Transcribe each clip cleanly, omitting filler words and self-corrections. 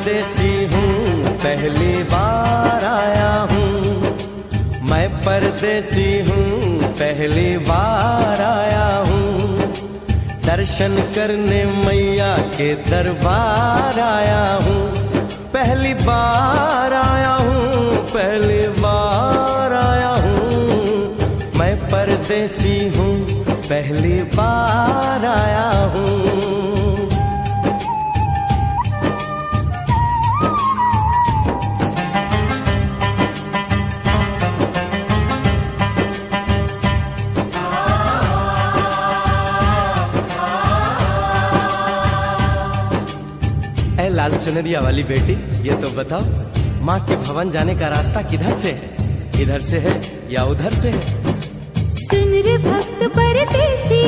परदेसी हूँ, पहली बार आया हूँ। मैं परदेसी हूँ, पहली बार आया हूँ। दर्शन करने मैया के दरबार आया हूँ। पहली बार आया हूँ, पहली बार आया हूँ। मैं परदेसी हूँ, पहली बार आया हूँ। ऐ लाल चुनरिया वाली बेटी, ये तो बताओ माँ के भवन जाने का रास्ता किधर से है? इधर से है या उधर से है? सुन रे भक्त परदेसी,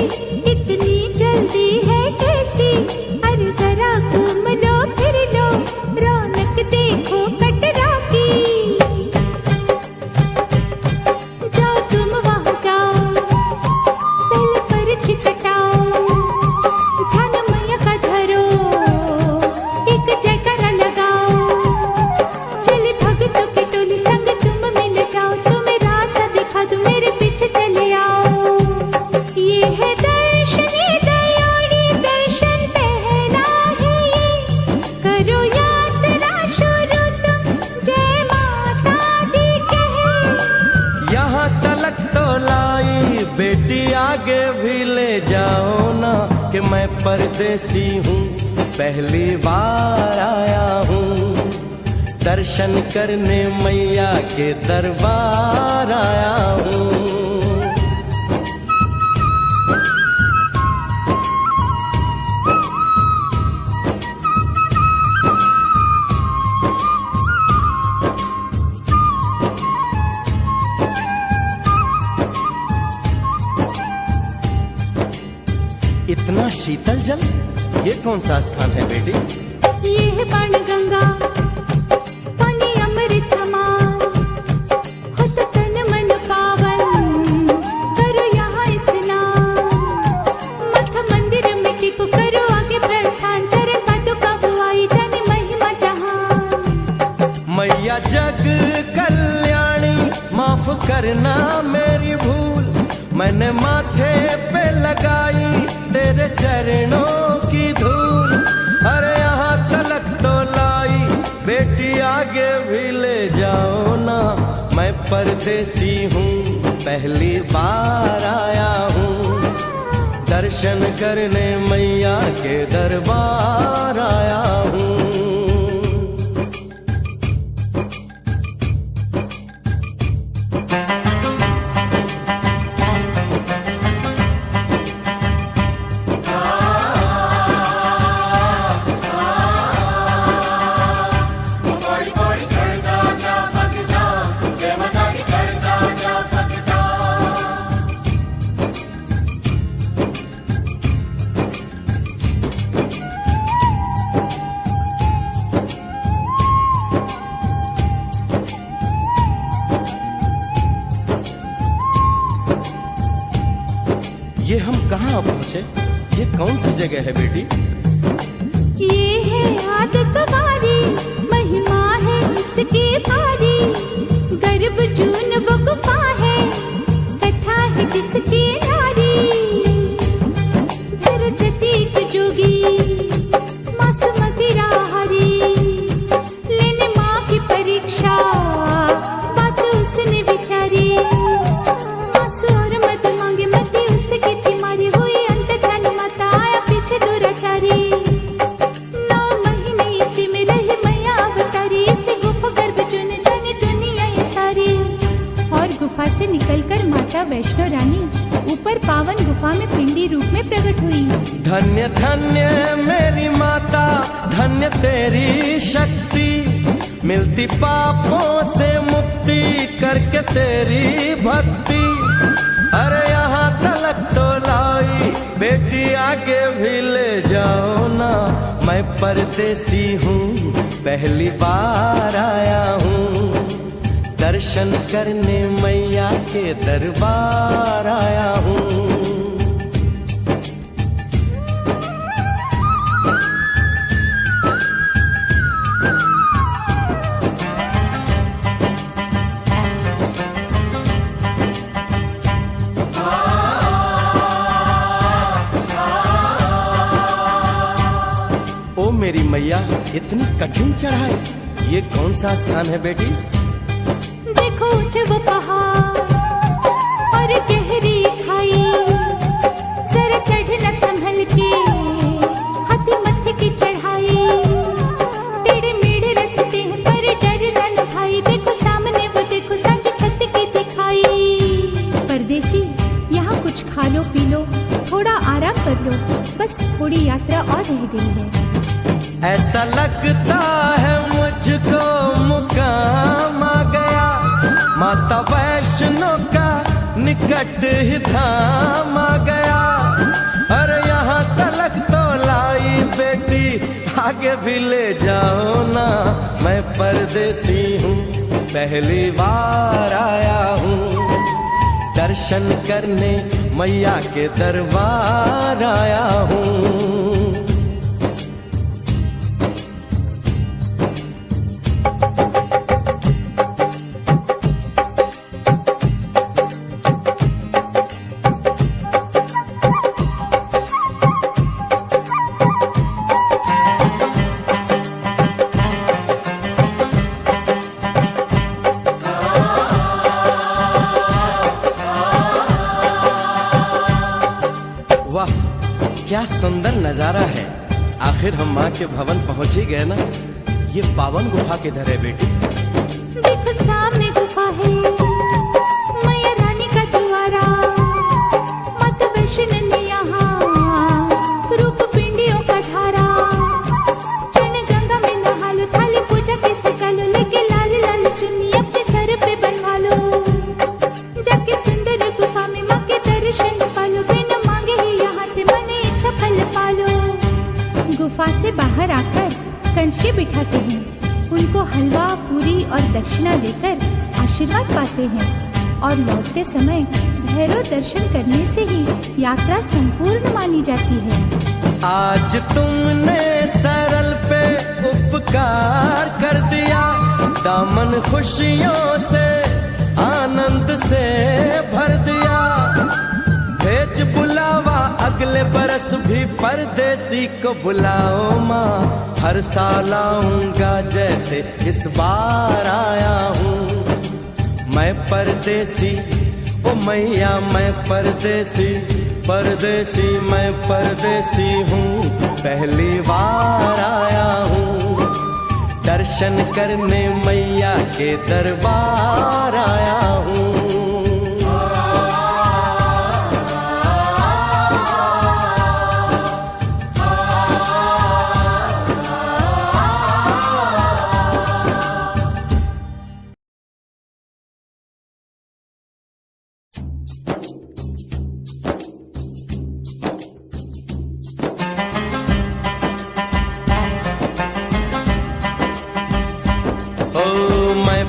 इतनी जल्दी है कैसी? अरे जरा घूम लो फिर लो, रौनक देखो कटरा की। जाओ तुम वहाँ जाओ, पहले पर्ची कटाओ, ध्यान मैया का धरो, एक जयकारा लगाओ। चले भक्तों की टोली संग तुम मिल जाओ, तुम्हें रास्ता दिखा दूं, मेरे पीछे चले आओ। ये है दर्शन, ये दयाड़ी दर्शन पहला है ये, करो यात्रा शुरू तुम, जय माता दी कहे। यहाँ तलक तो लाई बेटी, आगे भी ले जाओ ना, कि मैं परदेसी हूँ, पहली बार आया हूँ। दर्शन करने मैया के दरबार आया हूँ। इतना शीतल जल, ये कौन सा स्थान है बेटी? ये है बाण गंगा, पानी अमृत समान, होता तन मन पावन, करो यहाँ स्नान। मठ मंदिर में टिको, करो आगे प्रस्थान, चरण पादुका बुआई, जाने महिमा जहान। मैया जग कल्याणी, माफ करना मेरी भूल, मैंने माथे पे लगाई तेरे चरणों की धूल। अरे यहाँ तलक तो लाई बेटी, आगे भी ले जाओ ना, मैं परदेसी हूँ, पहली बार आया हूँ। दर्शन करने मैया के दरबार आया हूँ। ये हम कहाँ पहुँचे? ये कौन सी जगह है बेटी? ये है आदत तुम्हारी, महिमा है इसकी भारी, गर्भ जून वो गुफा है, कथा है जिसकी नारी। भैरव जतीक जोगी, मासूमती राहरी, लेने माँ की परीक्षा, बात उसने विचारी। आंसू और मत मांगे, मत उसकी तिमारी, हुई अंत ध्यान माता, आया पीछे दुराचारी। 9 महीने इसी में रही मैया अवतारी, इसी गुफा गर्भ चुन जाने दुनिया ये सारी। और गुफा से निकलकर माता वैष्णो रानी ऊपर पावन गुफा में पिंडी रूप में प्रकट हुई। धन्य धन्य मेरी माता, धन्य तेरी शक्ति, मिलती पापों से मुक्ति करके तेरी भक्ति। अरे यहाँ तलक तो लाई बेटी, आगे भी ले जाओ ना, मैं परदेसी हूँ, पहली बार आया हूँ। दर्शन करने मैया के दरबार आया हूँ। मेरी मैया, इतनी कठिन चढ़ाई, ये कौन सा स्थान है बेटी? देखो ऊंचे वो पहाड़ और गहरी खाई, जरा चढ़ना संभल के, हाथी मत्थे की चढ़ाई, टेढ़े मेढ़े रास्ते हैं पर डरना न भाई, देखो सामने वो देखो सांझ छत की दिखाई। परदेसी यहाँ कुछ खा लो पी लो, थोड़ा आराम कर लो, बस थोड़ी यात्रा और रह गई है। ऐसा लगता है मुझको मुकाम आ गया, माता वैष्णो का निकट ही धाम आ गया। अरे यहाँ तलक तो लाई बेटी, आगे भी ले जाओ ना, मैं परदेसी हूँ, पहली बार आया हूँ, दर्शन करने मैया के दरबार आया हूँ। वाह क्या सुंदर नजारा है, आखिर हम माँ के भवन पहुंच ही गए ना। ये पावन गुफा किधर है बेटी? देखो सामने गुफा है, मैया रानी का द्वारा, माता वैष्णो ने यहाँ रूप पिंडियों का धारा, चरण गंगा में नहा लो, थाली पूजा के सजा लो, लेके लाल लाल चुन्नी अपने सर पे बनवा लो, जाके सुंदर गुफा में माँ के दर्शन पालो, बिना मांगे ही यहाँ से मने इच्छा फल पालो। गुफा से बाहर आकर कंचके बिठाते हैं, उनको हलवा पूरी और दक्षिणा देकर आशीर्वाद पाते हैं, और लौटते समय भैरव दर्शन करने से ही यात्रा संपूर्ण मानी जाती है। आज तुमने सरल पे उपकार कर दिया, दामन खुशियों से आनंद से भर दिया, भेज बुलावा अगले बरस भी परदेसी को बुलाओ माँ, हर साल आऊंगा जैसे इस बार आया हूँ। मैं परदेसी ओ मैया, मैं परदेसी, परदेसी मैं परदेसी हूँ, पहली बार आया हूँ, दर्शन करने मैया के दरबार आया हूँ।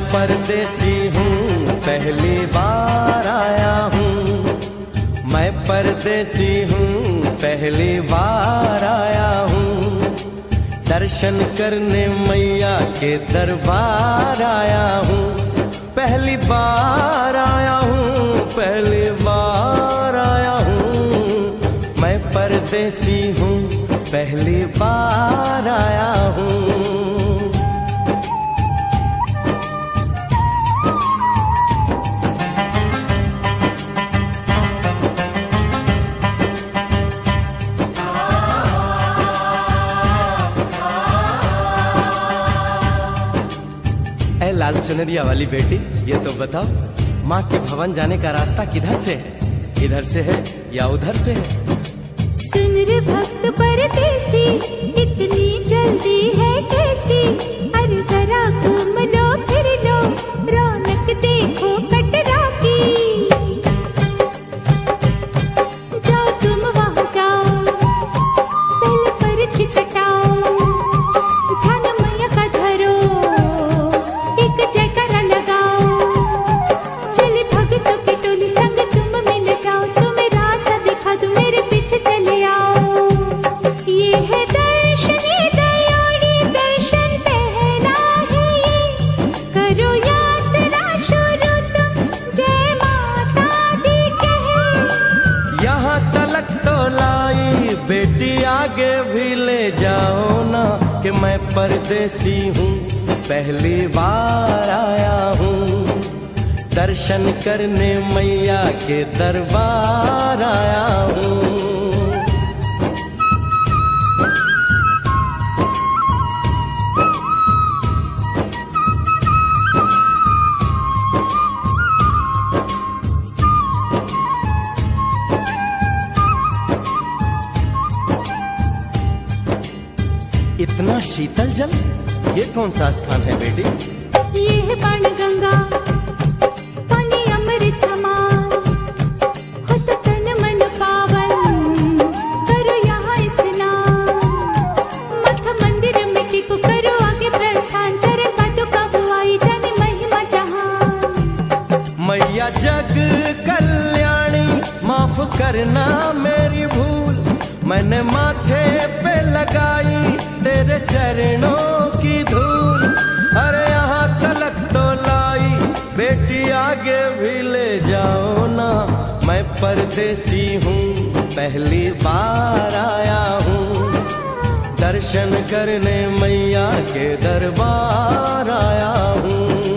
परदेसी हूँ, पहली बार आया हूँ, मैं परदेसी हूँ, पहली बार आया हूँ, दर्शन करने मैया के दरबार आया हूँ, पहली बार आया हूँ, पहली बार आया हूँ, मैं परदेसी हूँ, पहली बार आया हूँ। लाल चुनरिया वाली बेटी, ये तो बताओ माँ के भवन जाने का रास्ता किधर से है? इधर से है या उधर से है? सुन रे भक्त परदेसी, इतनी जल्दी है कैसी, अरे जरा घूम लो फिर लो, रौनक देखो कटरा की, जाओ तुम वहाँ जाओ, पहले पर्ची कटाओ, ध्यान मैया का धरो, जयकारा लगाओ, चले भक्तों की टोली संग तुम मिल जाओ, तुम्हें रास्ता दिखा दूं, मेरे पीछे चले आओ। ये है दर्शन, ये दयाड़ी दर्शन, पहला है ये कि मैं परदेसी हूँ, पहली बार आया हूँ। दर्शन करने मैया के दरबार आया हूँ। इतना शीतल जल, ये कौन सा स्थान है बेटी? ये है बाण गंगा, पानी अमृत समान, होता तन मन पावन, करो यहाँ स्नान। मठ मंदिर में टिको, करो आगे प्रस्थान, चरण पादुका बुआई, जाने महिमा जहान। मैया जग कल्याणी, माफ करना मेरी भूल, मैंने माथे पे लगाई तेरे चरणों की धूल। अरे यहाँ तलक तो लाई, बेटी आगे भी ले जाओ ना, मैं परदेसी हूँ, पहली बार आया हूँ। दर्शन करने मैया के दरबार आया हूँ।